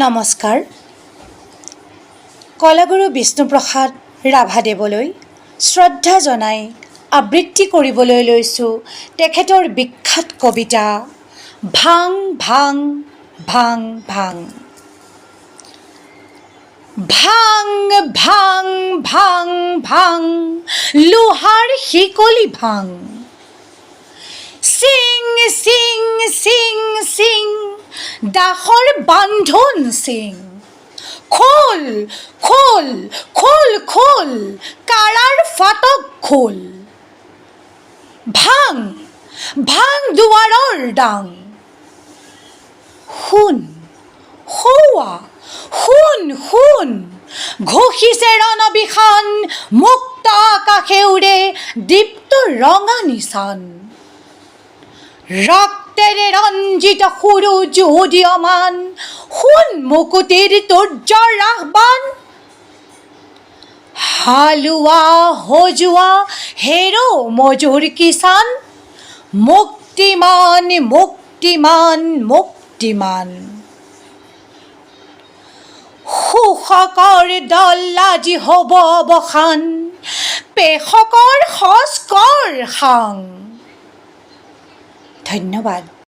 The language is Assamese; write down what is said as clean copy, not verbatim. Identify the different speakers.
Speaker 1: নমস্কাৰ। কলাগুৰু বিষ্ণুপ্ৰসাদ ৰাভাদেৱলৈ শ্ৰদ্ধা জনাই আবৃত্তি কৰিবলৈ লৈছোঁ তেখেতৰ বিখ্যাত কবিতা ভাং ভাং ভাং ভাং। ভাং ভাং ভাং ভাং লোহাৰ শিকলি ভাং। চিং চিং চিং চিং দাসৰ বান্ধোন চিং। খোল খোল খোল খোল কাৰাৰ ফাটক খোল। ভাং ভাং দুৱাৰৰ ডাং। শুন সৌৱা শুন শুন ঘোষিছে ৰণবিষাণ। মুক্ত আকাশে উৰে দীপ্ত ৰঙা নিচান। ৰক্তেৰে ৰঞ্জিত সুৰুজ উদীয়মান। সোণ মুকুটিৰ তুৰ্যৰ আহ্বান। হালোৱা সজোৱা হেৰো মজুৰ কিষাণ। মুক্তিমান মুক্তিমান মুক্তিমান। শোষকৰ দল আজি হ'ব অৱসান। পেষকৰ সজ কৰ সাং। ধন্যবাদ।